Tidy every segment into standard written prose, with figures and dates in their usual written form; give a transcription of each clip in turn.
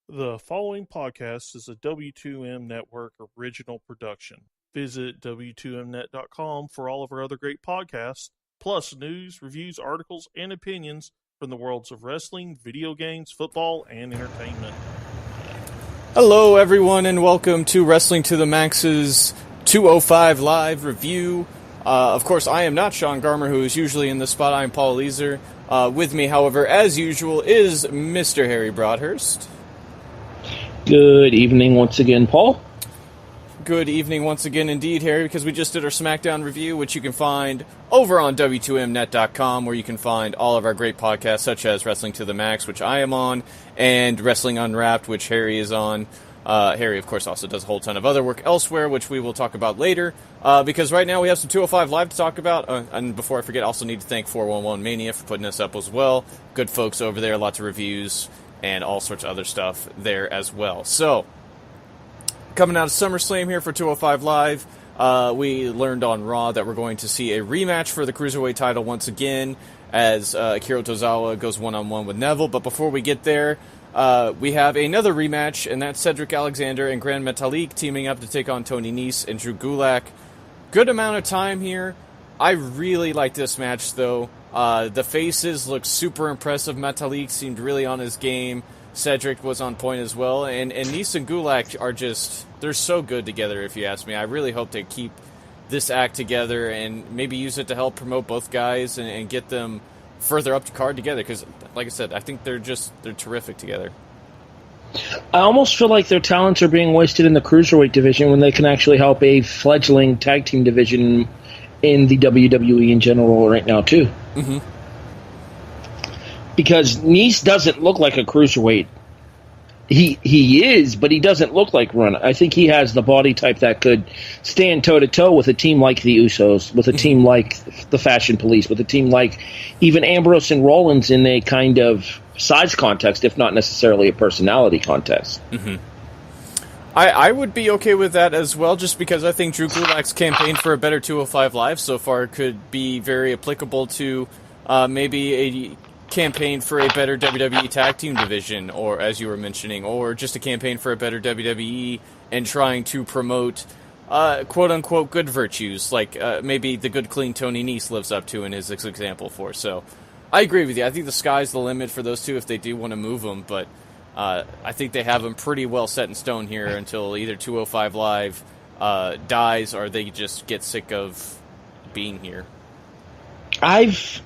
The following podcast is a W2M Network original production. Visit W2Mnet.com for all of our other great podcasts, plus news, reviews, articles, and opinions from the worlds of wrestling, video games, football, and entertainment. Hello, everyone, and welcome to Wrestling to the Max's 205 Live review. Of course, I am not Sean Garmer, who is usually in the spot. I'm Paul Leazar. With me, however, as usual, is Mr. Harry Broadhurst. Good evening once again, Paul. Good evening once again indeed, Harry, because we just did our SmackDown review, which you can find over on W2Mnet.com, where you can find all of our great podcasts, such as Wrestling to the Max, which I am on, and Wrestling Unwrapped, which Harry is on. Harry, of course, also does a whole ton of other work elsewhere, which we will talk about later, because right now we have some 205 Live to talk about, and before I forget, I also need to thank 411 Mania for putting us up as well. Good folks over there, lots of reviews, and all sorts of other stuff there as well. So, coming out of SummerSlam here for 205 Live, we learned on Raw that we're going to see a rematch for the Cruiserweight title once again, as Akira Tozawa goes one-on-one with Neville. But before we get there, we have another rematch, and that's Cedric Alexander and Gran Metalik teaming up to take on Tony Nese and Drew Gulak. Good amount of time here. I really like this match, though. The faces look super impressive. Metalik seemed really on his game. Cedric was on point as well. And Nese and Gulak are just, they're so good together, if you ask me. I really hope they keep this act together and maybe use it to help promote both guys and get them further up the card together. Because, like I said, I think they're terrific together. I almost feel like their talents are being wasted in the Cruiserweight division when they can actually help a fledgling tag team division in the WWE in general right now, too. Mm-hmm. Because Nese doesn't look like a Cruiserweight. He is, but he doesn't look like one. I think he has the body type that could stand toe-to-toe with a team like the Usos, with a team like the Fashion Police, with a team like even Ambrose and Rollins in a kind of size context, if not necessarily a personality context. Mm-hmm. I would be okay with that as well, just because I think Drew Gulak's campaign for a better 205 Live so far could be very applicable to maybe a campaign for a better WWE tag team division, or as you were mentioning, or just a campaign for a better WWE and trying to promote quote-unquote good virtues, like maybe the good, clean Tony Nese lives up to in his example for. So I agree with you. I think the sky's the limit for those two if they do want to move them, but I think they have them pretty well set in stone here until either 205 Live dies or they just get sick of being here. I've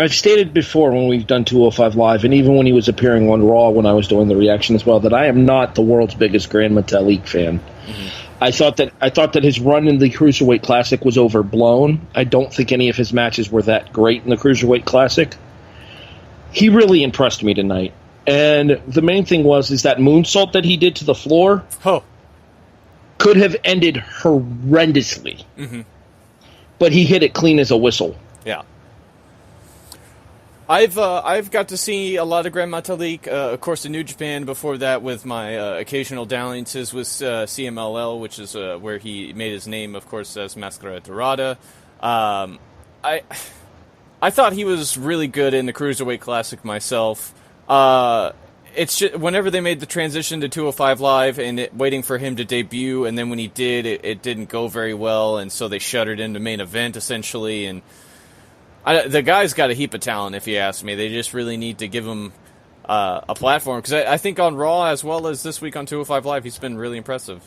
stated before when we've done 205 Live, and even when he was appearing on Raw when I was doing the reaction as well, that I am not the world's biggest Gran Metalik fan. Mm-hmm. I thought that his run in the Cruiserweight Classic was overblown. I don't think any of his matches were that great in the Cruiserweight Classic. He really impressed me tonight. And the main thing is that moonsault that he did to the floor could have ended horrendously. Mm-hmm. But he hit it clean as a whistle. Yeah. I've got to see a lot of Gran Metalik, of course, in New Japan. Before that, with my occasional dalliances with CMLL, which is where he made his name, of course, as Mascara Dorada. I thought he was really good in the Cruiserweight Classic myself. It's just, whenever they made the transition to 205 Live and waiting for him to debut, and then when he did, it didn't go very well, and so they shuttered into main event essentially. And the guy's got a heap of talent, if you ask me. They just really need to give him a platform, because I think on Raw as well as this week on 205 Live, he's been really impressive.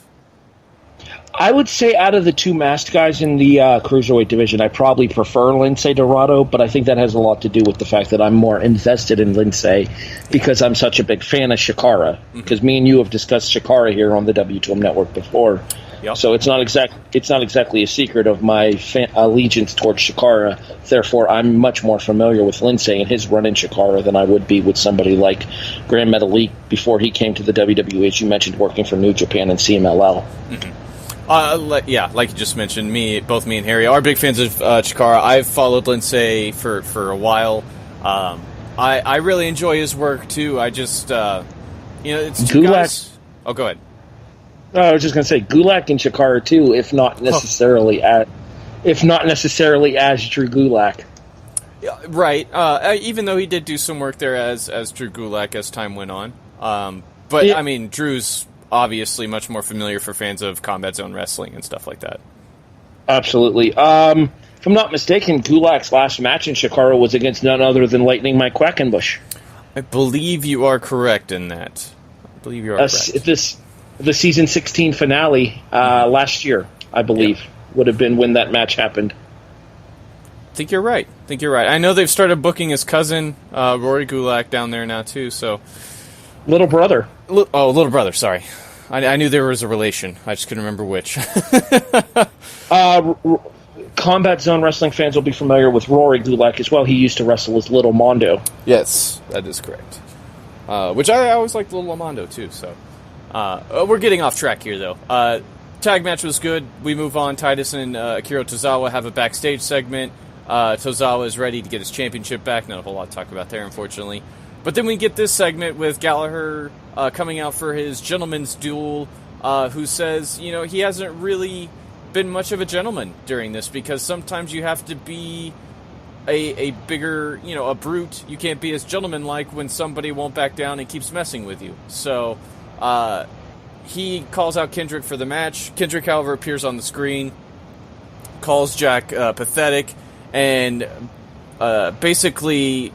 I would say out of the two masked guys in the Cruiserweight division, I probably prefer Lince Dorado, but I think that has a lot to do with the fact that I'm more invested in Lince because I'm such a big fan of Shikara. Because me and you have discussed Shikara here on the W2M Network before. Yep. So it's not exactly a secret of my allegiance towards Shikara. Therefore, I'm much more familiar with Lince and his run in Shikara than I would be with somebody like Gran Metalik before he came to the WWE, as you mentioned, working for New Japan and CMLL. Mm-hmm. Like you just mentioned, both me and Harry are big fans of Chikara. I've followed Lince for a while. I really enjoy his work too. I just, it's two guys. Oh, go ahead. No, I was just going to say Gulak and Chikara too, if not necessarily as Drew Gulak. Right. Even though he did do some work there as Drew Gulak as time went on. But, I mean, Drew's obviously much more familiar for fans of Combat Zone Wrestling and stuff like that. Absolutely. If I'm not mistaken, Gulak's last match in Shikara was against none other than Lightning Mike Quackenbush. I believe you are correct in that. Correct. The season 16 finale last year, I believe, would have been when that match happened. I think you're right. I know they've started booking his cousin, Rory Gulak, down there now, too, so... Little brother. Little brother, sorry. I knew there was a relation. I just couldn't remember which. Combat Zone Wrestling fans will be familiar with Rory Gulak as well. He used to wrestle as Little Mondo. Yes, that is correct. Which I always liked Little Mondo, too, so... we're getting off track here, though. Tag match was good. We move on. Titus and Akira Tozawa have a backstage segment. Tozawa is ready to get his championship back. Not a whole lot to talk about there, unfortunately. But then we get this segment with Gallagher coming out for his gentleman's duel, who says, he hasn't really been much of a gentleman during this, because sometimes you have to be a bigger, a brute. You can't be as gentleman-like when somebody won't back down and keeps messing with you. So, he calls out Kendrick for the match. Kendrick, however, appears on the screen, calls Jack pathetic, and basically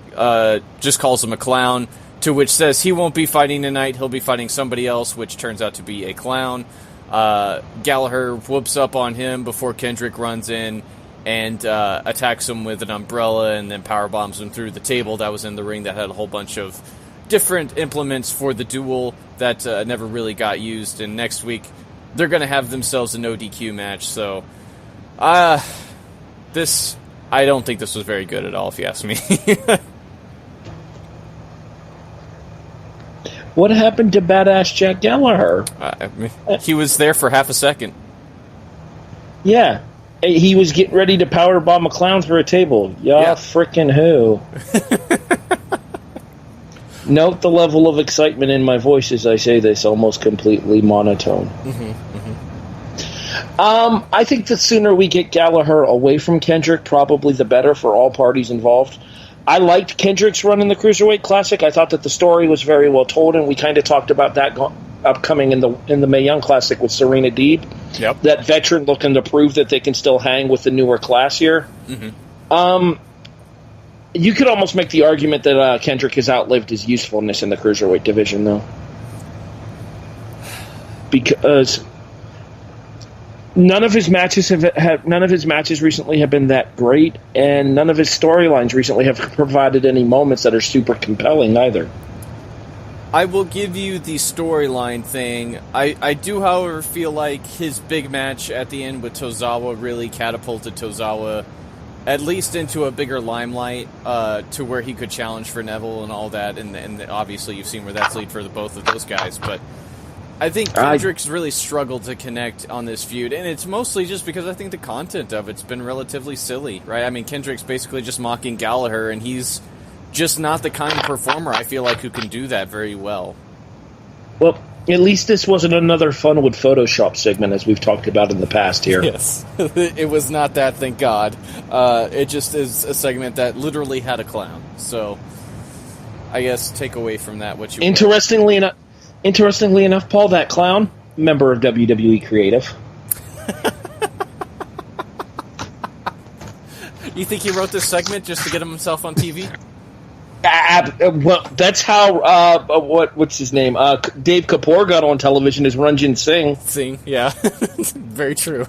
just calls him a clown, to which says he won't be fighting tonight, he'll be fighting somebody else, which turns out to be a clown. Gallagher whoops up on him before Kendrick runs in and attacks him with an umbrella and then powerbombs him through the table that was in the ring that had a whole bunch of different implements for the duel that never really got used. And next week, they're going to have themselves a no DQ match. So, I don't think this was very good at all, if you ask me. What happened to badass Jack Gallagher? He was there for half a second. Yeah. He was getting ready to powerbomb a clown through a table. Yeah. Frickin' who? Note the level of excitement in my voice as I say this, almost completely monotone. I think the sooner we get Gallagher away from Kendrick, probably the better for all parties involved. I liked Kendrick's run in the Cruiserweight Classic. I thought that the story was very well told, and we kind of talked about that upcoming in the Mae Young Classic with Serena Deeb. Yep. That veteran looking to prove that they can still hang with the newer class here. You could almost make the argument that Kendrick has outlived his usefulness in the Cruiserweight division, though, because none of his matches recently have been that great, and none of his storylines recently have provided any moments that are super compelling either. I will give you the storyline thing. I do, however, feel like his big match at the end with Tozawa really catapulted Tozawa at least into a bigger limelight, to where he could challenge for Neville and all that, and obviously you've seen where that's lead for both of those guys, but I think Kendrick's really struggled to connect on this feud, and it's mostly just because I think the content of it's been relatively silly, right? I mean, Kendrick's basically just mocking Gallagher, and he's just not the kind of performer, I feel like, who can do that very well. Well, at least this wasn't another fun with Photoshop segment, as we've talked about in the past here. Yes. It was not that, thank God. It just is a segment that literally had a clown, so I guess take away from that what you Interestingly enough, Paul, that clown, member of WWE Creative. You think he wrote this segment just to get himself on TV? Well, that's how, what's his name? Dave Kapoor got on television as Ranjin Singh. Singh, yeah. Very true.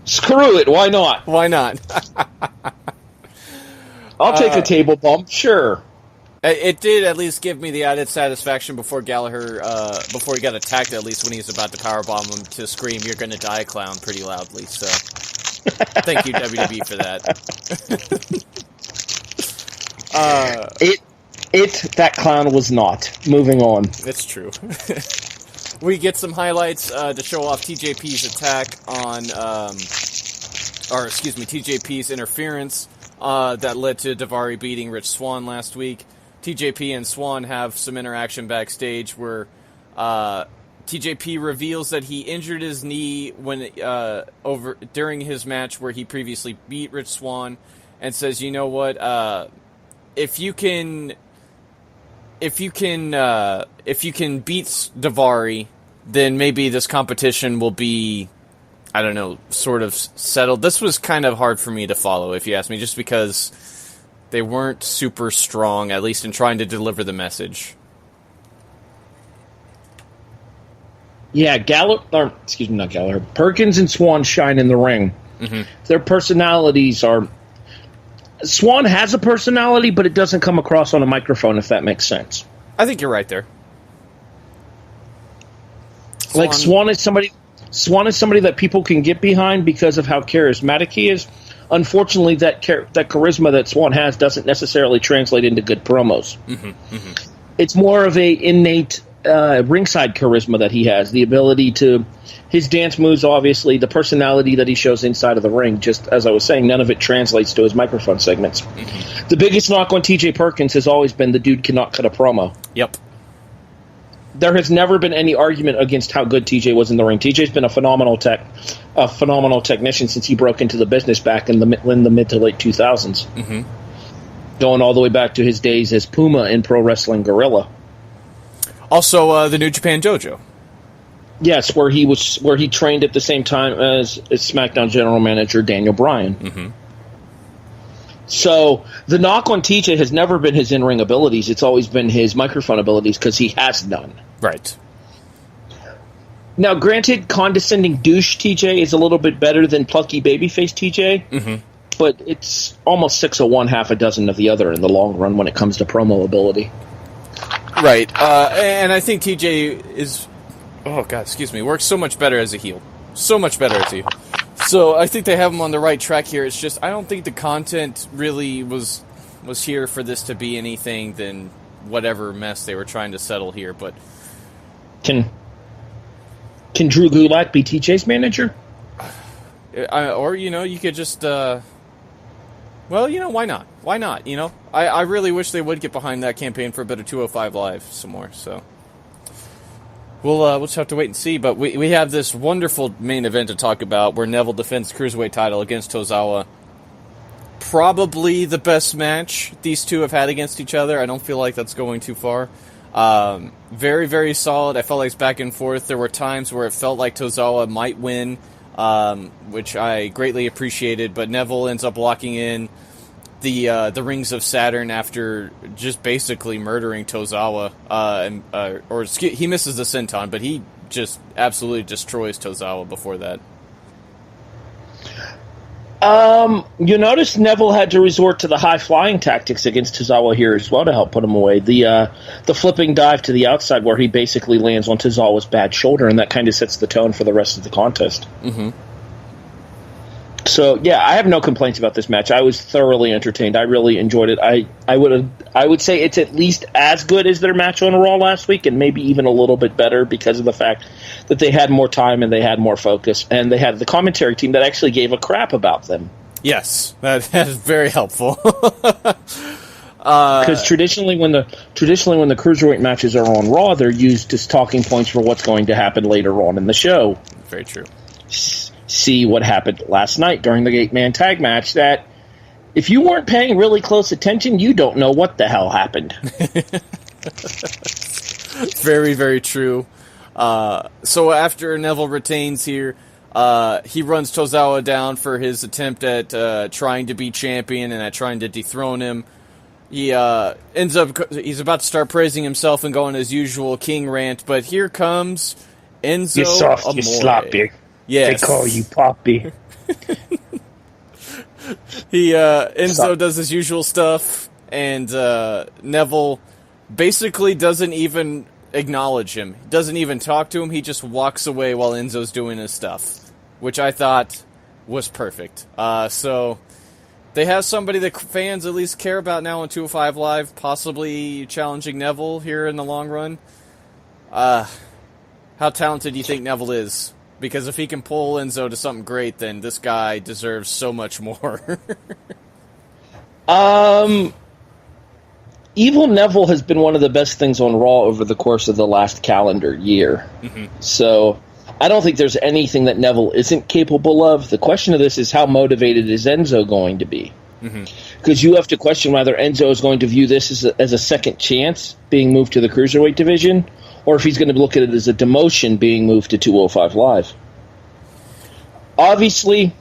Screw it, why not? Why not? I'll take a table bump, sure. It did at least give me the added satisfaction before Gallagher, before he got attacked, at least when he was about to powerbomb him, to scream, "You're gonna die, clown," pretty loudly, so thank you, WWE, for that. That clown was not. Moving on. It's true. We get some highlights to show off TJP's attack on, TJP's interference that led to Daivari beating Rich Swann last week. TJP and Swann have some interaction backstage where TJP reveals that he injured his knee when during his match where he previously beat Rich Swann, and says, "You know what? If you can if you can beat Daivari, then maybe this competition will be, I don't know, sort of settled. This was kind of hard for me to follow, if you ask me, just because they weren't super strong, at least in trying to deliver the message. Yeah, not Gallagher. Perkins and Swan shine in the ring. Mm-hmm. Their personalities are... Swan has a personality, but it doesn't come across on a microphone, if that makes sense. I think you're right there. Swan is somebody that people can get behind because of how charismatic he is. Unfortunately, that charisma that Swan has doesn't necessarily translate into good promos. Mm-hmm, mm-hmm. It's more of a innate ringside charisma that he has, the ability to... His dance moves, obviously, the personality that he shows inside of the ring, just as I was saying, none of it translates to his microphone segments. Mm-hmm. The biggest knock on TJ Perkins has always been the dude cannot cut a promo. Yep. There has never been any argument against how good TJ was in the ring. TJ's been a phenomenal technician since he broke into the business back in the mid to late 2000s. Mm-hmm. Going all the way back to his days as Puma in Pro Wrestling Guerrilla. Also, the New Japan Dojo. Yes, where he trained at the same time as SmackDown general manager Daniel Bryan. Mm-hmm. So the knock on TJ has never been his in-ring abilities. It's always been his microphone abilities because he has none. Right. Now, granted, condescending douche TJ is a little bit better than plucky babyface TJ, mm-hmm. but it's almost 6 of one, half a dozen of the other in the long run when it comes to promo ability. Right. And I think TJ is... Oh, God, excuse me. Works so much better as a heel. So much better as a heel. So I think they have him on the right track here. It's just I don't think the content really was here for this to be anything than whatever mess they were trying to settle here. But can Drew Gulak be TJ's manager? Or you could just well, why not? Why not? I really wish they would get behind that campaign for a bit of 205 Live some more. So. We'll just have to wait and see, but we have this wonderful main event to talk about where Neville defends Cruiserweight title against Tozawa. Probably the best match these two have had against each other. I don't feel like that's going too far. Very, very solid. I felt like it's back and forth. There were times where it felt like Tozawa might win, which I greatly appreciated, but Neville ends up locking in the Rings of Saturn after just basically murdering Tozawa, he misses the senton, but he just absolutely destroys Tozawa before that. You notice Neville had to resort to the high-flying tactics against Tozawa here as well to help put him away. The flipping dive to the outside where he basically lands on Tozawa's bad shoulder, and that kind of sets the tone for the rest of the contest. Mm-hmm. So, yeah, I have no complaints about this match. I was thoroughly entertained. I really enjoyed it. I would say it's at least as good as their match on Raw last week, and maybe even a little bit better because of the fact that they had more time and they had more focus, and they had the commentary team that actually gave a crap about them. Yes, that is very helpful. Because traditionally, when the cruiserweight matches are on Raw, they're used as talking points for what's going to happen later on in the show. Very true. See what happened last night during the 8-man tag match, that if you weren't paying really close attention, you don't know what the hell happened. Very, very true. So after Neville retains here, he runs Tozawa down for his attempt at trying to be champion and at trying to dethrone him. He he's about to start praising himself and going his usual king rant, but here comes Enzo You're soft, Amore. you're sloppy. Yes. They call you Poppy. Enzo does his usual stuff, and Neville basically doesn't even acknowledge him. Doesn't even talk to him. He just walks away while Enzo's doing his stuff, which I thought was perfect. So they have somebody that fans at least care about now on 205 Live, possibly challenging Neville here in the long run. How talented do you think Neville is? Because if he can pull Enzo to something great, then this guy deserves so much more. Evil Neville has been one of the best things on Raw over the course of the last calendar year. Mm-hmm. So I don't think there's anything that Neville isn't capable of. The question of this is how motivated is Enzo going to be? Because you have to question whether Enzo is going to view this as a second chance being moved to the Cruiserweight division, or if he's going to look at it as a demotion being moved to 205 Live. Obviously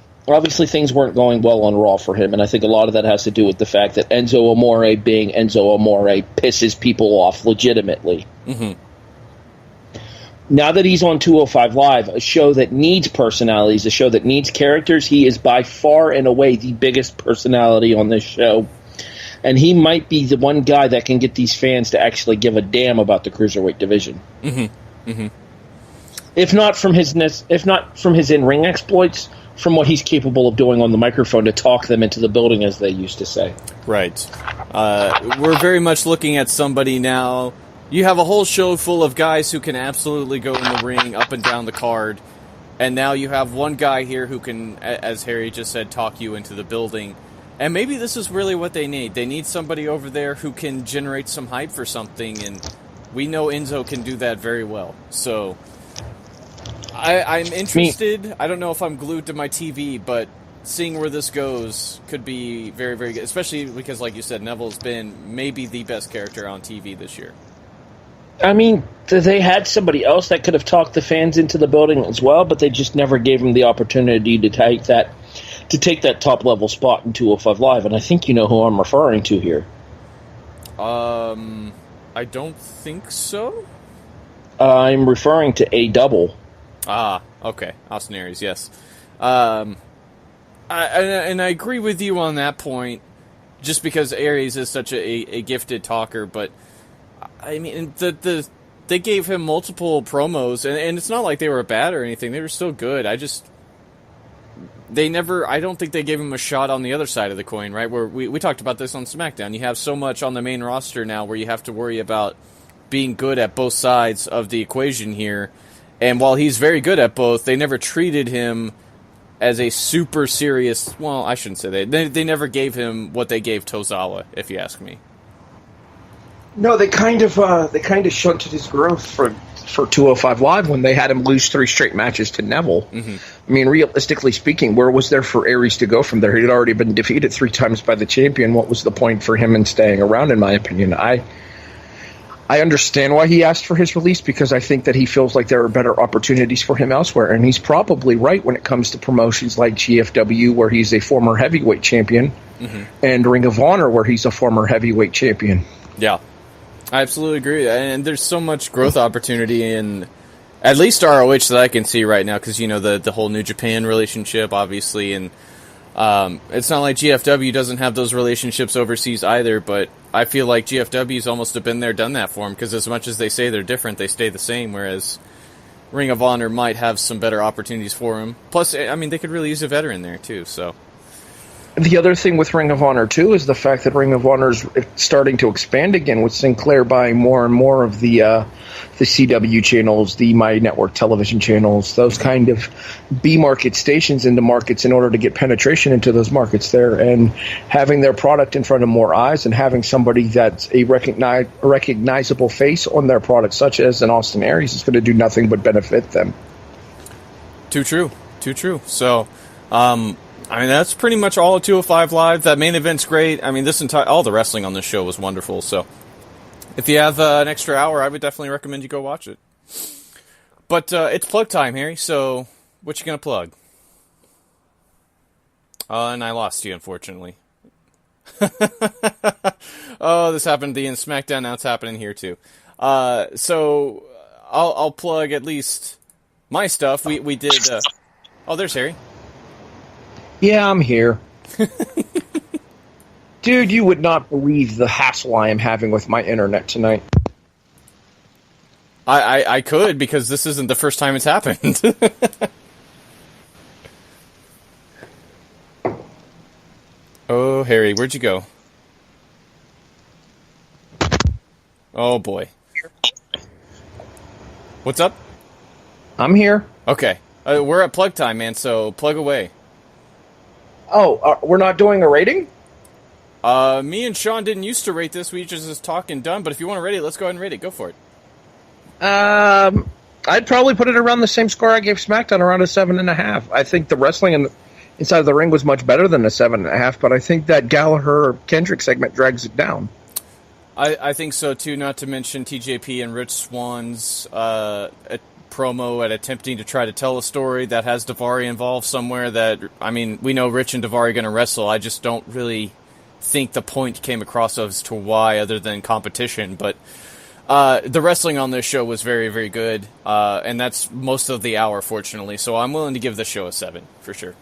things weren't going well on Raw for him, and I think a lot of that has to do with the fact that Enzo Amore being Enzo Amore pisses people off legitimately. Now that he's on 205 Live, a show that needs personalities, a show that needs characters, he is by far and away the biggest personality on this show. And he might be the one guy that can get these fans to actually give a damn about the Cruiserweight division. If not from his in-ring exploits, from what he's capable of doing on the microphone to talk them into the building, as they used to say. Right. We're very much looking at somebody now. You have a whole show full of guys who can absolutely go in the ring, up and down the card, and now you have one guy here who can, as Harry just said, talk you into the building. And maybe this is really what they need. They need somebody over there who can generate some hype for something, and we know Enzo can do that very well. So I'm interested. I don't know if I'm glued to my TV, but seeing where this goes could be very, very good, especially because, like you said, Neville's been maybe the best character on TV this year. I mean, they had somebody else that could have talked the fans into the building as well, but they just never gave him the opportunity to take that top-level spot in 205 Live, and I think you know who I'm referring to here. I don't think so. I'm referring to A-Double. Ah, okay. Austin Aries, yes. And I agree with you on that point, just because Aries is such a gifted talker, but I mean, they gave him multiple promos, and it's not like they were bad or anything. They were still good. I don't think they gave him a shot on the other side of the coin, right? Where we talked about this on SmackDown. You have so much on the main roster now where you have to worry about being good at both sides of the equation here. And while he's very good at both, they never treated him as a super serious... Well, I shouldn't say that. They never gave him what they gave Tozawa, if you ask me. No, they kind of shunted his growth for 205 Live when they had him lose 3 straight matches to Neville. I mean, realistically speaking, where was there for Aries to go from there? He had already been defeated 3 times by the champion. What was the point for him in staying around, in my opinion? I understand why he asked for his release, because I think that he feels like there are better opportunities for him elsewhere, and he's probably right when it comes to promotions like GFW, where he's a former heavyweight champion, and Ring of Honor, where he's a former heavyweight champion. Yeah. I absolutely agree, and there's so much growth opportunity in at least ROH that I can see right now, because you know the whole New Japan relationship, obviously, and it's not like GFW doesn't have those relationships overseas either. But I feel like GFW's almost have been there, done that for them, because as much as they say they're different, they stay the same. Whereas Ring of Honor might have some better opportunities for him. Plus, I mean, they could really use a veteran there too. So. The other thing with Ring of Honor, too, is the fact that Ring of Honor is starting to expand again, with Sinclair buying more and more of the CW channels, the My Network television channels, those kind of B-market stations into markets in order to get penetration into those markets there, and having their product in front of more eyes and having somebody that's a recognizable face on their product, such as an Austin Aries, is going to do nothing but benefit them. Too true. So, I mean, that's pretty much all of 205 Live. That main event's great. I mean, all the wrestling on this show was wonderful. So, if you have an extra hour, I would definitely recommend you go watch it. But it's plug time, Harry. So, what you gonna plug? And I lost you, unfortunately. Oh, this happened in SmackDown. Now it's happening here too. So, I'll plug at least my stuff. We did. Oh, there's Harry. Yeah, I'm here. Dude, you would not believe the hassle I am having with my internet tonight. I could, because this isn't the first time it's happened. Oh, Harry, where'd you go? Oh, boy. What's up? I'm here. Okay. We're at plug time, man, so plug away. Oh, we're not doing a rating? Me and Sean didn't used to rate this. We just talk and done. But if you want to rate it, let's go ahead and rate it. Go for it. I'd probably put it around the same score I gave SmackDown, around a 7.5. I think the wrestling inside of the ring was much better than a 7.5, but I think that Gallagher-Kendrick segment drags it down. I think so, too, not to mention TJP and Rich Swann's promo at attempting to try to tell a story that has Daivari involved somewhere that, I mean, we know Rich and Daivari are going to wrestle. I just don't really think the point came across as to why other than competition, but the wrestling on this show was very, very good, and that's most of the hour, fortunately, so I'm willing to give this show a 7, for sure.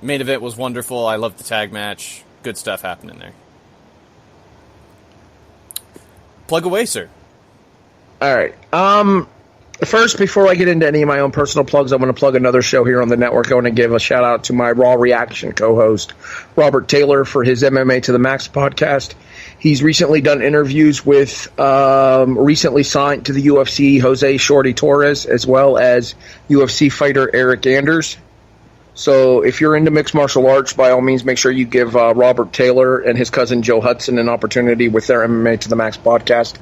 Main event was wonderful. I loved the tag match. Good stuff happening there. Plug away, sir. All right. First, before I get into any of my own personal plugs, I want to plug another show here on the network. I want to give a shout out to my Raw Reaction co-host, Robert Taylor, for his MMA to the Max podcast. He's recently done interviews with recently signed to the UFC Jose Shorty Torres, as well as UFC fighter Eric Anders. So if you're into mixed martial arts, by all means, make sure you give Robert Taylor and his cousin Joe Hudson an opportunity with their MMA to the Max podcast.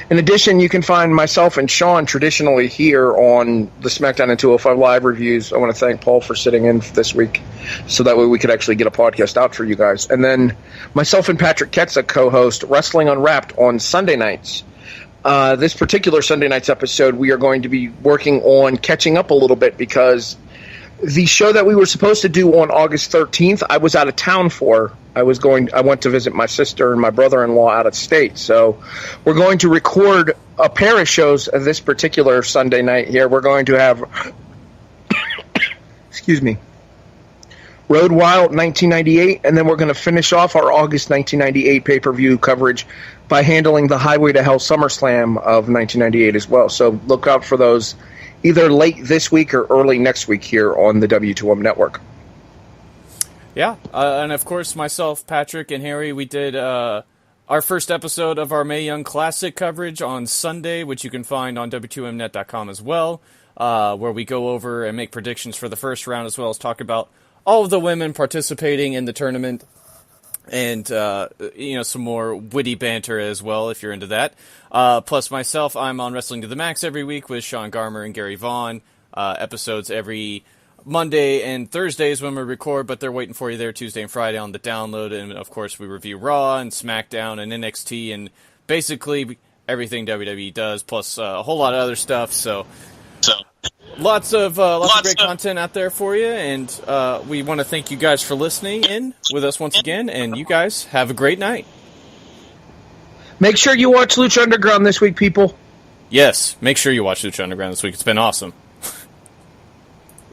In addition, you can find myself and Sean traditionally here on the SmackDown and 205 Live reviews. I want to thank Paul for sitting in this week, so that way we could actually get a podcast out for you guys. And then myself and Patrick Ketza co-host Wrestling Unwrapped on Sunday nights. This particular Sunday night's episode, we are going to be working on catching up a little bit because the show that we were supposed to do on August 13th, I was out of town for. I went to visit my sister and my brother-in-law out of state. So we're going to record a pair of shows this particular Sunday night here. We're going to have, excuse me, Road Wild 1998, and then we're going to finish off our August 1998 pay-per-view coverage by handling the Highway to Hell SummerSlam of 1998 as well. So look out for those either late this week or early next week here on the W2M network. Yeah, and of course, myself, Patrick, and Harry, we did our first episode of our Mae Young Classic coverage on Sunday, which you can find on W2Mnet.com as well, where we go over and make predictions for the first round, as well as talk about all of the women participating in the tournament, and some more witty banter as well, if you're into that. Plus myself, I'm on Wrestling to the Max every week with Sean Garmer and Gary Vaughn. Episodes every Monday and Thursdays when we record, but they're waiting for you there Tuesday and Friday on the download. And of course, we review Raw and SmackDown and NXT and basically everything WWE does, plus a whole lot of other stuff. So lots of great content out there for you, and we want to thank you guys for listening in with us once again. And you guys have a great night. Make sure you watch Lucha Underground this week, people. Yes, make sure you watch Lucha Underground this week. It's been awesome.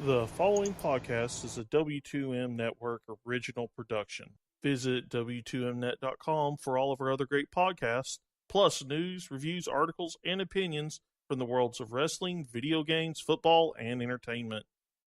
The following podcast is a W2M Network original production. Visit W2Mnet.com for all of our other great podcasts, plus news, reviews, articles, and opinions from the worlds of wrestling, video games, football, and entertainment.